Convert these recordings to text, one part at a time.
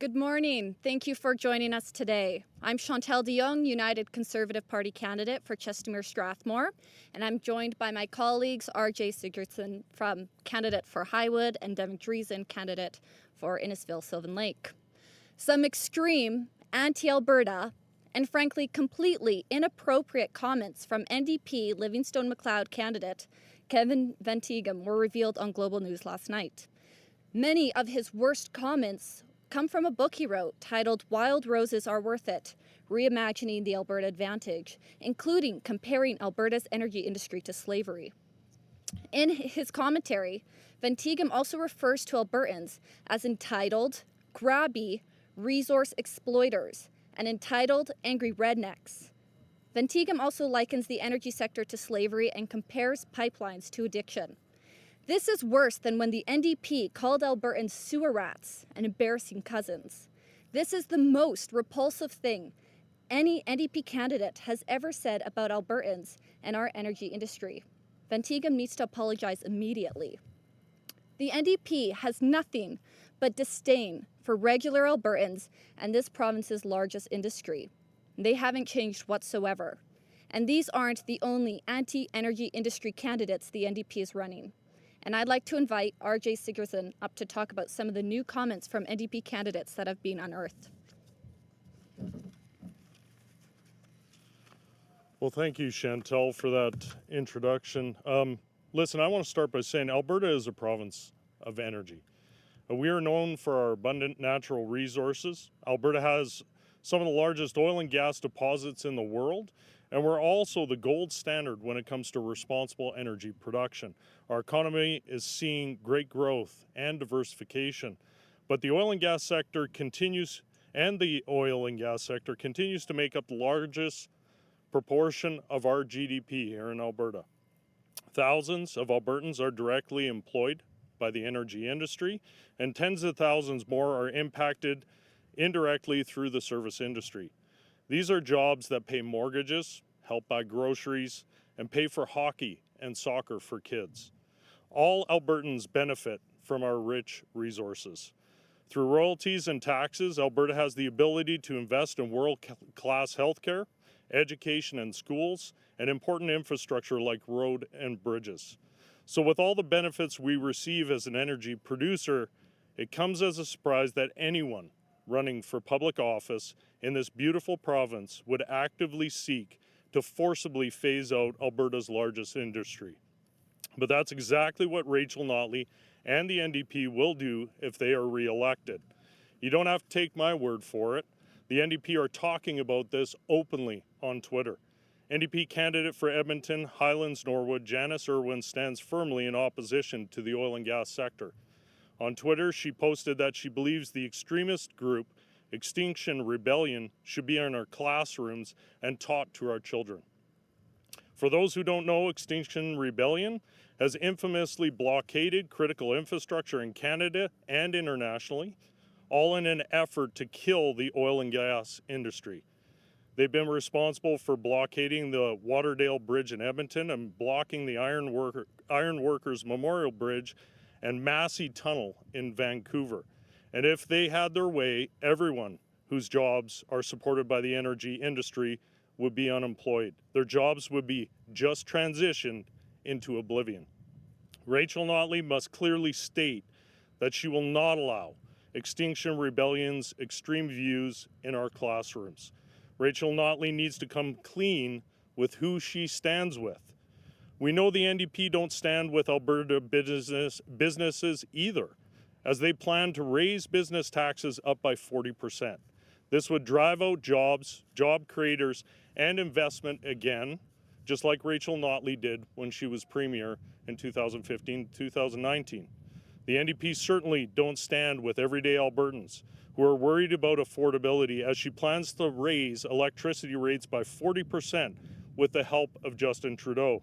Good morning. Thank you for joining us today. I'm Chantelle de Jonge, United Conservative Party candidate for Chestermere-Strathmore, and I'm joined by my colleagues RJ Sigurdson, candidate for Highwood, and Devin Dreeshen, candidate for Innisfail-Sylvan Lake. Some extreme anti-Alberta and frankly completely inappropriate comments from NDP Livingstone-Macleod candidate Kevin Van Tighem were revealed on Global News last night. Many of his worst comments come from a book he wrote titled Wild Roses Are Worth It, Reimagining the Alberta Advantage, including comparing Alberta's energy industry to slavery. In his commentary, Van Tighem also refers to Albertans as entitled, grabby, resource exploiters, and entitled angry rednecks. Van Tighem also likens the energy sector to slavery and compares pipelines to addiction. This is worse than when the NDP called Albertans sewer rats and embarrassing cousins. This is the most repulsive thing any NDP candidate has ever said about Albertans and our energy industry. Van Tighem needs to apologize immediately. The NDP has nothing but disdain for regular Albertans and this province's largest industry. They haven't changed whatsoever. And these aren't the only anti-energy industry candidates the NDP is running. And I'd like to invite RJ Sigurdson up to talk about some of the new comments from NDP candidates that have been unearthed. Well, thank you, Chantelle, for that introduction. Listen, I want to start by saying Alberta is a province of energy. We are known for our abundant natural resources. Alberta has some of the largest oil and gas deposits in the world, and we're also the gold standard when it comes to responsible energy production. Our economy is seeing great growth and diversification, but the oil and gas sector continues to make up the largest proportion of our GDP here in Alberta. Thousands of Albertans are directly employed by the energy industry, and tens of thousands more are impacted indirectly through the service industry. These are jobs that pay mortgages, help buy groceries, and pay for hockey and soccer for kids. All Albertans benefit from our rich resources. Through royalties and taxes, Alberta has the ability to invest in world-class healthcare, education and schools, and important infrastructure like road and bridges. So with all the benefits we receive as an energy producer, it comes as a surprise that anyone running for public office in this beautiful province would actively seek to forcibly phase out Alberta's largest industry. But that's exactly what Rachel Notley and the NDP will do if they are re-elected. You don't have to take my word for it. The NDP are talking about this openly on Twitter. NDP candidate for Edmonton, Highlands, Norwood, Janice Irwin stands firmly in opposition to the oil and gas sector. On Twitter, she posted that she believes the extremist group Extinction Rebellion should be in our classrooms and taught to our children. For those who don't know, Extinction Rebellion has infamously blockaded critical infrastructure in Canada and internationally, all in an effort to kill the oil and gas industry. They've been responsible for blockading the Waterdale Bridge in Edmonton and blocking the Iron Workers Memorial Bridge and Massey Tunnel in Vancouver. And if they had their way, everyone whose jobs are supported by the energy industry would be unemployed. Their jobs would be just transitioned into oblivion. Rachel Notley must clearly state that she will not allow Extinction Rebellion's extreme views in our classrooms. Rachel Notley needs to come clean with who she stands with. We know the NDP don't stand with Alberta businesses either, as they plan to raise business taxes up by 40%. This would drive out jobs, job creators, and investment again, just like Rachel Notley did when she was Premier in 2015-2019. The NDP certainly don't stand with everyday Albertans who are worried about affordability, as she plans to raise electricity rates by 40% with the help of Justin Trudeau.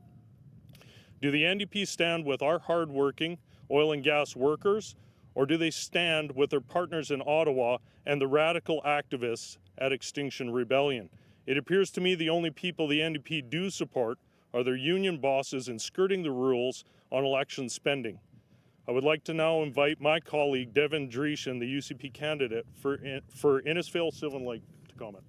Do the NDP stand with our hardworking oil and gas workers, or do they stand with their partners in Ottawa and the radical activists at Extinction Rebellion? It appears to me the only people the NDP do support are their union bosses in skirting the rules on election spending. I would like to now invite my colleague, Devin Dreeshen, the UCP candidate for Innisfail-Sylvan Lake, to comment.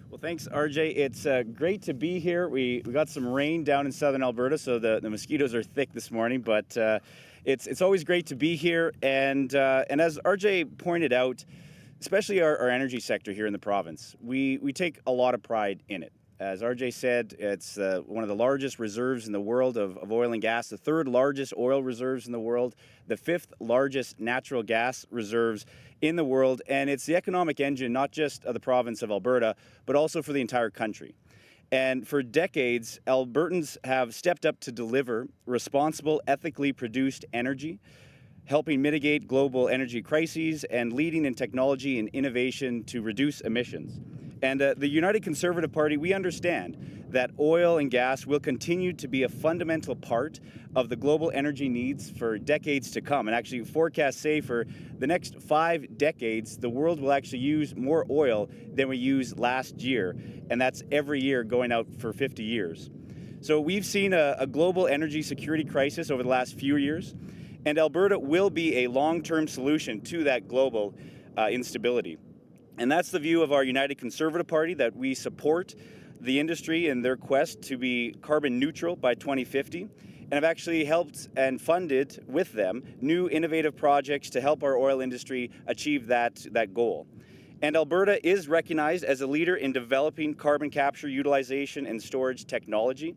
Well, thanks, RJ. It's great to be here. We got some rain down in southern Alberta, so the mosquitoes are thick this morning, but it's always great to be here. And as RJ pointed out, especially our energy sector here in the province, we take a lot of pride in it. As RJ said, it's one of the largest reserves in the world of oil and gas, the third largest oil reserves in the world, the fifth largest natural gas reserves in the world, and it's the economic engine not just of the province of Alberta, but also for the entire country. And for decades, Albertans have stepped up to deliver responsible, ethically produced energy, helping mitigate global energy crises and leading in technology and innovation to reduce emissions. And the United Conservative Party, we understand that oil and gas will continue to be a fundamental part of the global energy needs for decades to come. And actually, forecasts say for the next 5 decades, the world will actually use more oil than we used last year. And that's every year going out for 50 years. So we've seen a global energy security crisis over the last few years. And Alberta will be a long-term solution to that global instability. And that's the view of our United Conservative Party, that we support the industry in their quest to be carbon neutral by 2050, and have actually helped and funded with them new innovative projects to help our oil industry achieve that goal. And Alberta is recognized as a leader in developing carbon capture, utilization, and storage technology,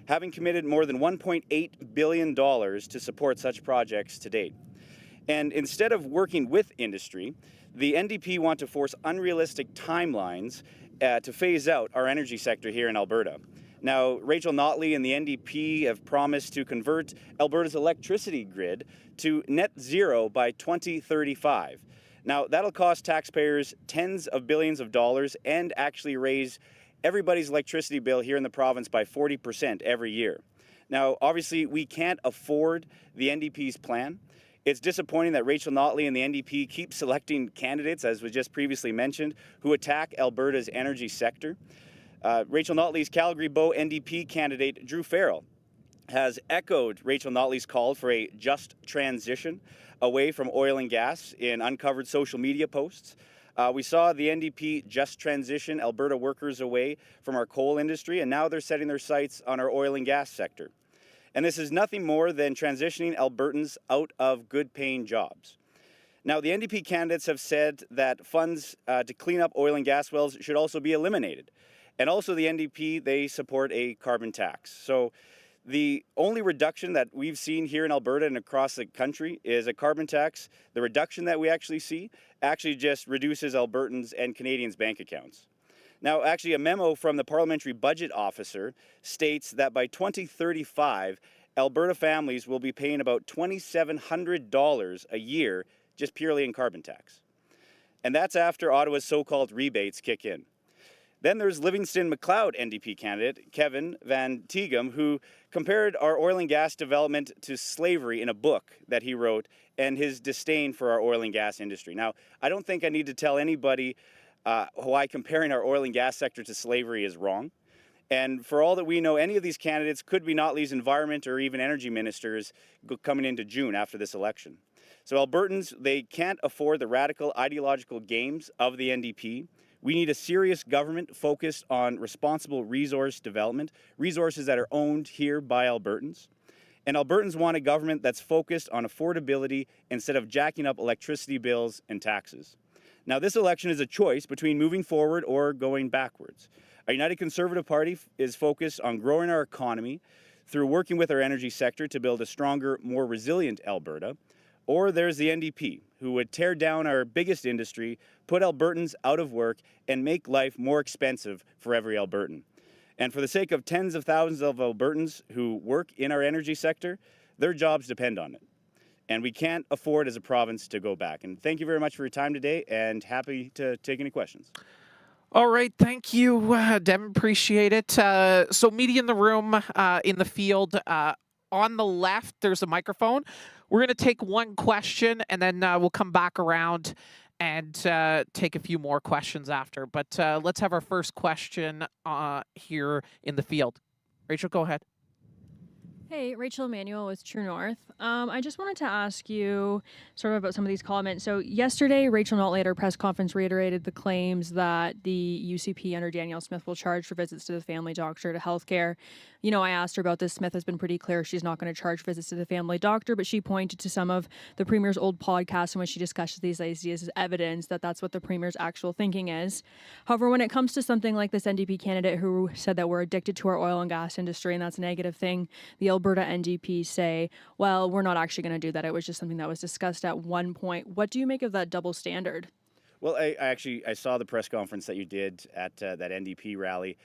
having committed more than $1.8 billion to support such projects to date. And instead of working with industry, the NDP want to force unrealistic timelines to phase out our energy sector here in Alberta. Now, Rachel Notley and the NDP have promised to convert Alberta's electricity grid to net zero by 2035. Now, that'll cost taxpayers tens of billions of dollars and actually raise everybody's electricity bill here in the province by 40% every year. Now, obviously, we can't afford the NDP's plan. It's disappointing that Rachel Notley and the NDP keep selecting candidates, as was just previously mentioned, who attack Alberta's energy sector. Rachel Notley's Calgary-Bow NDP candidate, Drew Farrell, has echoed Rachel Notley's call for a just transition away from oil and gas in uncovered social media posts. We saw the NDP just transition Alberta workers away from our coal industry, and now they're setting their sights on our oil and gas sector. And this is nothing more than transitioning Albertans out of good-paying jobs. Now, the NDP candidates have said that funds to clean up oil and gas wells should also be eliminated. And also the NDP, they support a carbon tax. So the only reduction that we've seen here in Alberta and across the country is a carbon tax. The reduction that we actually see actually just reduces Albertans' and Canadians' bank accounts. Now, actually, a memo from the Parliamentary Budget Officer states that by 2035, Alberta families will be paying about $2,700 a year just purely in carbon tax. And that's after Ottawa's so-called rebates kick in. Then there's Livingston-McLeod NDP candidate, Kevin Van Tighem, who compared our oil and gas development to slavery in a book that he wrote and his disdain for our oil and gas industry. Now, I don't think I need to tell anybody why comparing our oil and gas sector to slavery is wrong. And for all that we know, any of these candidates could be Notley's environment or even energy ministers coming into June after this election. So Albertans, they can't afford the radical ideological games of the NDP. We need a serious government focused on responsible resource development, resources that are owned here by Albertans. And Albertans want a government that's focused on affordability instead of jacking up electricity bills and taxes. Now, this election is a choice between moving forward or going backwards. Our United Conservative Party is focused on growing our economy through working with our energy sector to build a stronger, more resilient Alberta. Or there's the NDP, who would tear down our biggest industry, put Albertans out of work, and make life more expensive for every Albertan. And for the sake of tens of thousands of Albertans who work in our energy sector, their jobs depend on it. And we can't afford as a province to go back. And thank you very much for your time today, and happy to take any questions. All right, thank you, Devin. Appreciate it. So media in the room, in the field, on the left, there's a microphone. We're going to take one question, and then we'll come back around and take a few more questions after. But let's have our first question here in the field. Rachel, go ahead. Hey, Rachel Emanuel with True North. I just wanted to ask you sort of about some of these comments. So yesterday, Rachel Notley at her press conference reiterated the claims that the UCP under Danielle Smith will charge for visits to the family doctor to healthcare. You know, I asked her about this. Smith has been pretty clear she's not going to charge visits to the family doctor, but she pointed to some of the Premier's old podcasts in which she discusses these ideas as evidence that that's what the Premier's actual thinking is. However, when it comes to something like this NDP candidate who said that we're addicted to our oil and gas industry and that's a negative thing, the Alberta NDP say, well, we're not actually going to do that. It was just something that was discussed at one point. What do you make of that double standard? Well, I saw the press conference that you did at that NDP rally,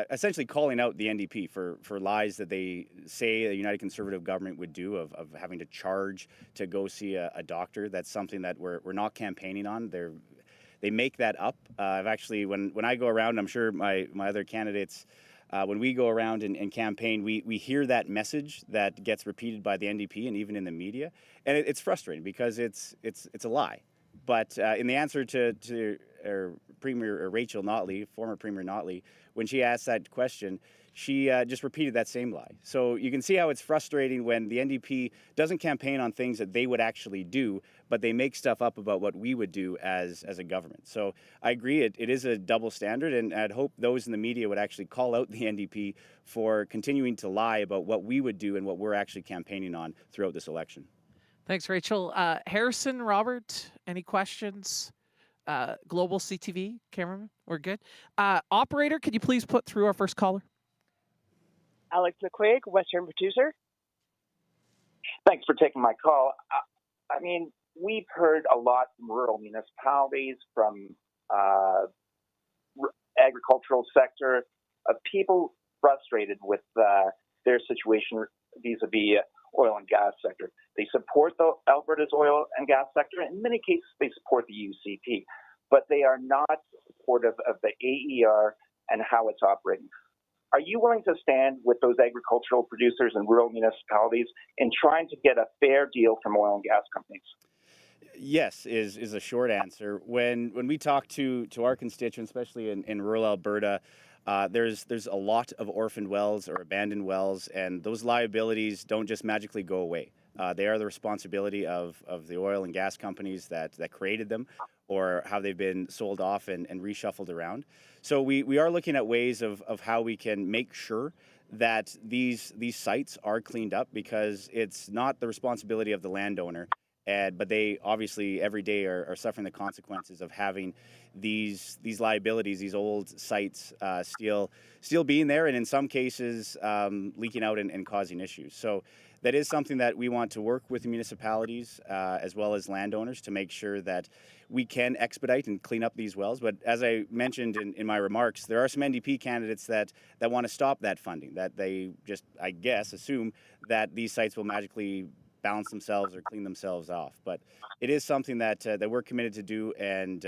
essentially calling out the NDP for lies that they say the United Conservative government would do of having to charge to go see a doctor. That's something that we're not campaigning on. They make that up. I've actually, when I go around, I'm sure my other candidates, when we go around and campaign, we hear that message that gets repeated by the NDP and even in the media, and it's frustrating because it's a lie. But in the answer to Premier Rachel Notley, former Premier Notley, when she asked that question, she just repeated that same lie. So you can see how it's frustrating when the NDP doesn't campaign on things that they would actually do, but they make stuff up about what we would do as a government. So I agree, it is a double standard, and I'd hope those in the media would actually call out the NDP for continuing to lie about what we would do and what we're actually campaigning on throughout this election. Thanks, Rachel. Harrison, Robert, any questions? Global CTV, cameraman, we're good. Operator, could you please put through our first caller? Alex McQuaig, Western producer. Thanks for taking my call. I mean, we've heard a lot from rural municipalities, from agricultural sector, of people frustrated with their situation vis-a-vis oil and gas sector. They support the Alberta's oil and gas sector. In many cases, they support the UCP, but they are not supportive of the AER and how it's operating. Are you willing to stand with those agricultural producers and rural municipalities in trying to get a fair deal from oil and gas companies? Yes, is a short answer. When we talk to our constituents, especially in rural Alberta, there's a lot of orphaned wells or abandoned wells, and those liabilities don't just magically go away. They are the responsibility of the oil and gas companies that created them, or how they've been sold off and reshuffled around. So we are looking at ways of how we can make sure that these sites are cleaned up, because it's not the responsibility of the landowner, but they obviously every day are suffering the consequences of having these liabilities, these old sites still being there, and in some cases leaking out and causing issues. So that is something that we want to work with the municipalities as well as landowners to make sure that we can expedite and clean up these wells. But as I mentioned in my remarks, there are some NDP candidates that want to stop that funding, that they just, I guess, assume that these sites will magically balance themselves or clean themselves off. But it is something that we're committed to do, and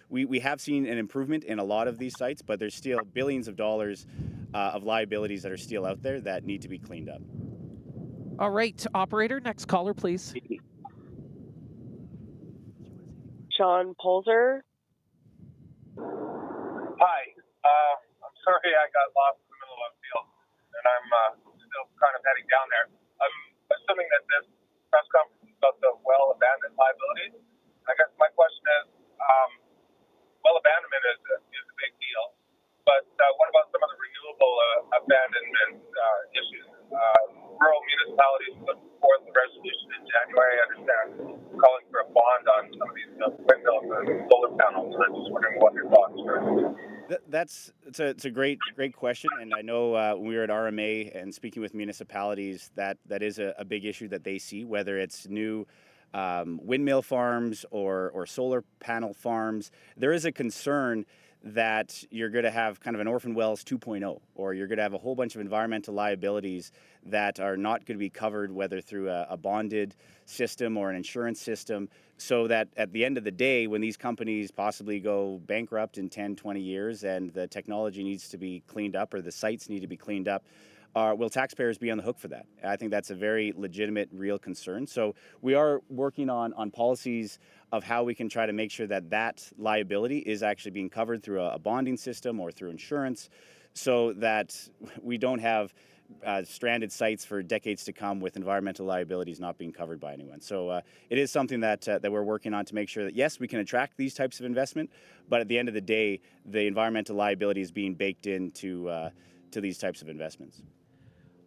we have seen an improvement in a lot of these sites, but there's still billions of dollars of liabilities that are still out there that need to be cleaned up. All right, operator, next caller, please. Sean Polzer. Hi. I'm sorry I got lost in the middle of a field, and I'm still kind of heading down there. I'm assuming that this press conference is about the well abandonment liabilities. I guess my question is, well abandonment is a big deal, but what about some of the renewable abandonment issues? Rural municipalities put forth a resolution in January, I understand, calling for a bond on some of these windmills and solar panels. And I'm just wondering what your thoughts are. It's a great question, and I know when we were at RMA and speaking with municipalities, that is a big issue that they see, whether it's new windmill farms or solar panel farms. There is a concern that you're going to have kind of an orphan wells 2.0, or you're going to have a whole bunch of environmental liabilities that are not going to be covered, whether through a bonded system or an insurance system, so that at the end of the day, when these companies possibly go bankrupt in 10, 20 years and the technology needs to be cleaned up or the sites need to be cleaned up, will taxpayers be on the hook for that? I think that's a very legitimate, real concern. So we are working on policies of how we can try to make sure that liability is actually being covered through a bonding system or through insurance, so that we don't have stranded sites for decades to come with environmental liabilities not being covered by anyone. So it is something that we're working on to make sure that, yes, we can attract these types of investment, but at the end of the day, the environmental liability is being baked into to these types of investments.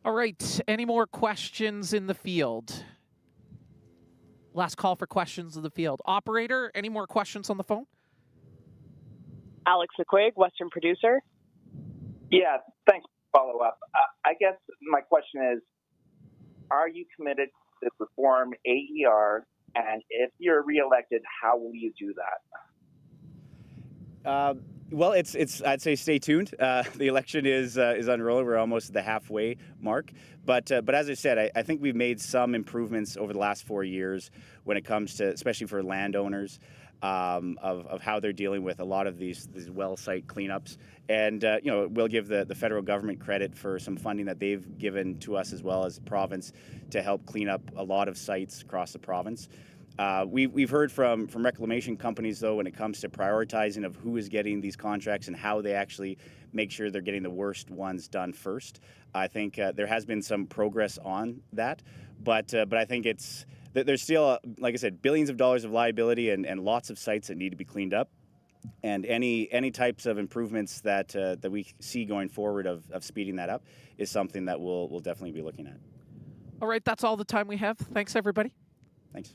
All right. Any more questions in the field? Last call for questions in the field. Operator, any more questions on the phone? Alex McQuaig, Western producer. Yeah, thanks for follow up. I guess my question is, are you committed to reform AER? And if you're reelected, how will you do that? Well, it's. I'd say stay tuned. The election is unrolling. We're almost at the halfway mark. But as I said, I think we've made some improvements over the last 4 years when it comes to, especially for landowners, of how they're dealing with a lot of these well site cleanups. And we'll give the federal government credit for some funding that they've given to us as well as the province to help clean up a lot of sites across the province. We've heard from reclamation companies, though, when it comes to prioritizing of who is getting these contracts and how they actually make sure they're getting the worst ones done first. I think there has been some progress on that, but I think there's still, like I said, billions of dollars of liability and lots of sites that need to be cleaned up. And any types of improvements that we see going forward of speeding that up is something that we'll definitely be looking at. All right, that's all the time we have. Thanks, everybody. Thanks.